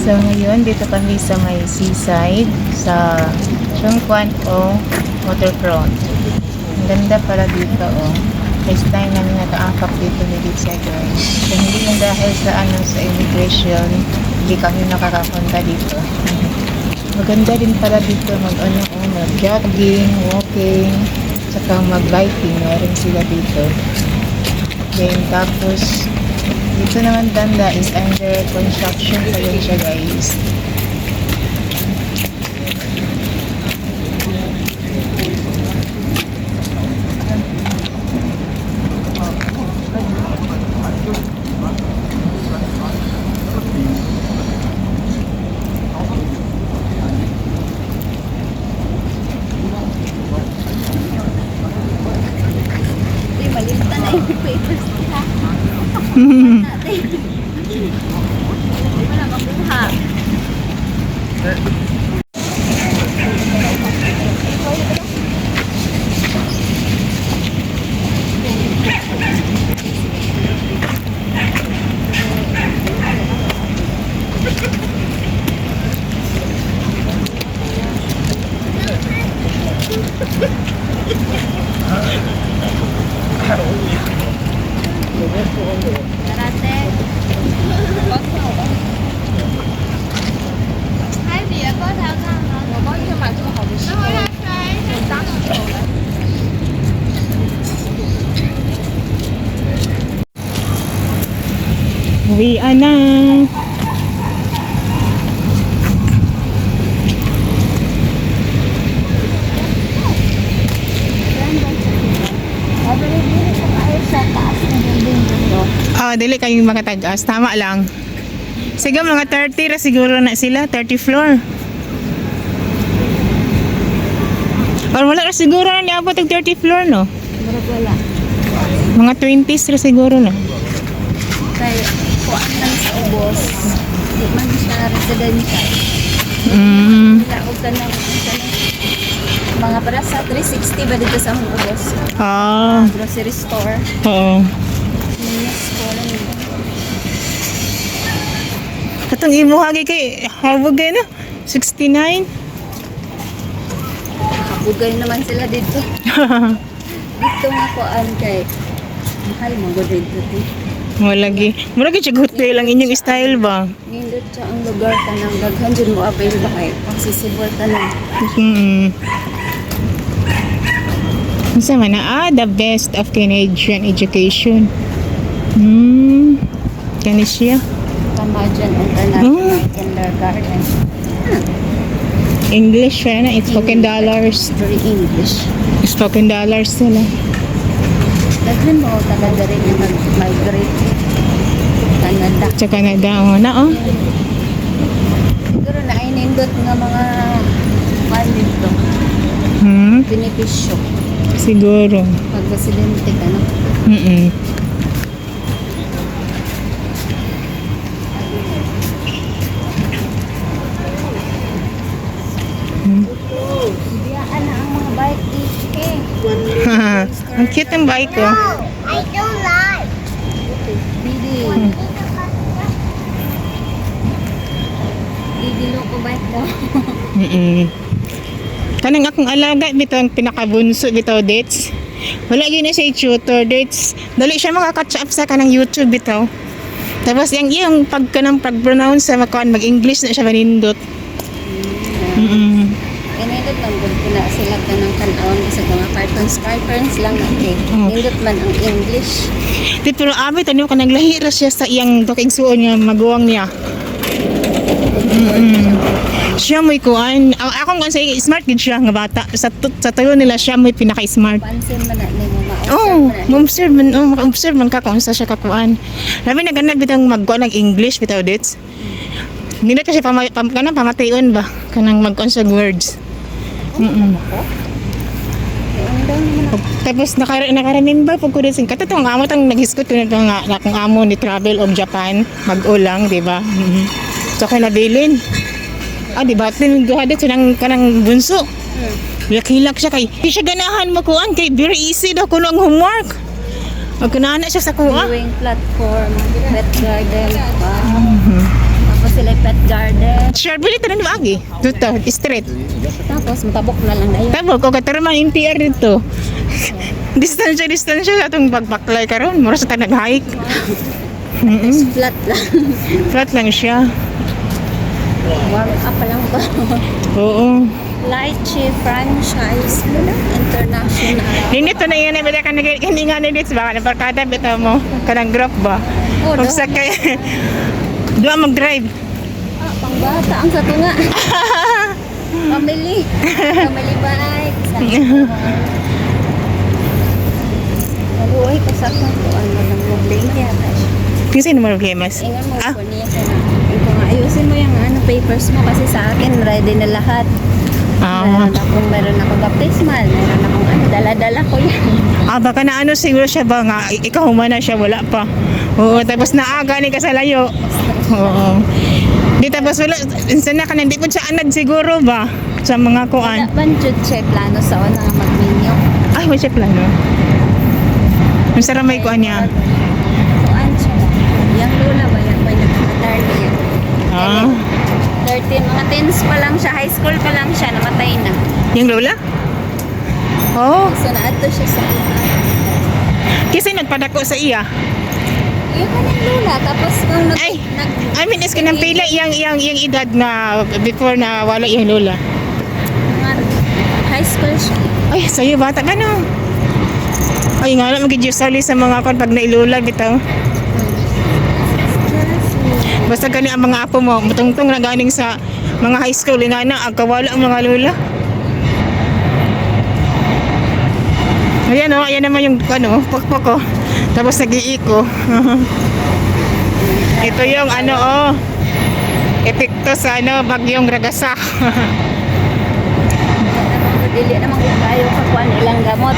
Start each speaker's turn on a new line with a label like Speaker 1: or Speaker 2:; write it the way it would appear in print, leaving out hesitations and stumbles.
Speaker 1: So ngayon, dito kami sa may seaside sa Chongquan o waterfront. Ang ganda pala dito First time namin nakaangkap dito ni Lisa guys. So hindi yung dahil sa sa immigration, hindi kami nakakapunta dito. Maganda din pala dito mag-jogging, walking, saka mag-biking. Meron sila dito. Then tapos dito naman banda is under construction pa yun siya guys.
Speaker 2: Malimutan na yung papers nila. Wala makuha. Karate. Hai đĩa có thao thao hả? Có nhưng mà không học được.
Speaker 1: Uwian na. Dili kayong makatagas. Tama lang. Sige, mga 30 ra siguro na sila. 30 floor. Or wala ra siguro na niabot ang 30 floor, no?
Speaker 2: Wala.
Speaker 1: Mga 20s ra siguro na.
Speaker 2: Kaya kuhaan lang sa ubos. Di man siya residential. Wala ko tanong. Mga para sa 360 ba dito sa mga ubos? Grocery store.
Speaker 1: Oo. Katong imo hagi kay hawag na 69.
Speaker 2: Habugay naman sila dito. Dito nga kuhaan kay mahal mo go dito.
Speaker 1: Malagi. Murag siya hotel lang inyong style ba?
Speaker 2: Nindot sa ang lugar tanang daghan jud mo avail ba kay pagsisibol tanang.
Speaker 1: Unsa man the best of Canadian education. Kani siya.
Speaker 2: Kamajan International Kindergarten.
Speaker 1: English na, it's spoken dollars.
Speaker 2: Very English.
Speaker 1: Spoken dollars sila.
Speaker 2: Daghan mo taga diri nga mag-migrate Canada.
Speaker 1: Sa Canada,
Speaker 2: Siguro na ay nindot nga mga dito. Benepisyo.
Speaker 1: Siguro.
Speaker 2: Pag residente ka no. Biyaan na ang mga bike dito
Speaker 1: Ang cute ang bike ko.
Speaker 2: I don't like. Didi. Didi loko bike daw.
Speaker 1: Kanang akong alaga bitaw ang pinakabunso bitaw dates. Wala gyud na siya tutor dates. Dali siya makaka-catch up sa kanang YouTube bitaw. Tapos yung pag-pronounce sa mag-English na siya manindot.
Speaker 2: Nindot lang gud na sila kanang kan-on sa mga cartoons lang okay. Nindot man ang English.
Speaker 1: Pero abi tanyo kanang lahi ra siya sa iyang duking suon nga maguwang niya. Siya mo'y kuan. Akong kan say smart gid siya nga bata. Sa tuyo nila siya mo'y pinaka-smart.
Speaker 2: Pansin man na nimo
Speaker 1: ma-observe man ka kung sa siya kakuan. Labi na ganag bitang magkuan ng English bitaw dates. Hindi kasi pamatayon ba kanang mag-on sa words. Tapos naka-remember pag ko din katatong amo tang nag-hiskot ko na akong amo ni travel of Japan mag-ulang, di ba? So kay nabilin. Di ba? Tinugahadit siya ng kanang bunso. Hilak-hilak siya kay di siya ganahan makuan kay very easy daw kuno ang homework. Magkunana siya sa kuha.
Speaker 2: Viewing platform, pet garden, tapos sila pet garden.
Speaker 1: Sure, bili tanan mo agi. Dito, straight.
Speaker 2: Tapos matabok na lang na yun.
Speaker 1: Tabo ko katarman NTR dito. Distansya sa atong pagbaklay karon, mura sa tanag hike.
Speaker 2: Flat lang.
Speaker 1: Flat lang siya.
Speaker 2: Warm up pa lang ba?
Speaker 1: Oo.
Speaker 2: Lychee franchise international.
Speaker 1: Nindito na yan, bila ka nga nindito ba? Naparkada bitaw mo, kanang group ba?
Speaker 2: Oh,
Speaker 1: Kung sa kay, doon mag-drive.
Speaker 2: Ah, pangbata ang katunga. Family. Family bike. Maluhay ko sa kung ano lang problema yata siya.
Speaker 1: Kasi naman problemas.
Speaker 2: Ingan mo
Speaker 1: Ah,
Speaker 2: po niya ko na. Ikaw nga, ayusin mo yung ano, papers mo kasi sa akin ready na lahat. Meron akong baptismal, meron akong ano, dala-dala ko yan.
Speaker 1: baka na ano siguro siya ba nga, ikaw humana siya, wala pa. Oo, tapos naaga ni ka sa layo. Oo. Di tapos wala, insan na ka, hindi po siya anad siguro ba? Sa mga kuan.
Speaker 2: Wala man jud siya plano sa una nga mag-menu.
Speaker 1: Ay, wala siya plano. Masarap may kuan niya.
Speaker 2: Kuan siya. Yung lula ba yan? May nagkakatarli yan.
Speaker 1: Ah,
Speaker 2: 13, mga teens pa lang siya, high school pa lang siya, namatay na.
Speaker 1: yung lola? Oh,
Speaker 2: So naadto siya sa
Speaker 1: kasi nagpadako sa iya.
Speaker 2: yung kanyang lula, tapos nung
Speaker 1: Ay, I mean, is kanang pila yung edad na before na wala yung lola.
Speaker 2: mga high school siya.
Speaker 1: Ay, sa'yo bata ka no? Ay, nga lang mag-usually sa mga kon pag nailula bitaw. Basta gani ang mga apo mo, matungtong na ganing sa mga high school, inana, ang kawala ang mga lola. Ayan o, ayan naman yung ano, pakpak ko. Tapos nag-iiko. Ito yung ano oh, epekto sa ano, bagyong Ragasak.
Speaker 2: Dili naman kung kayo kakuan ilang gamot.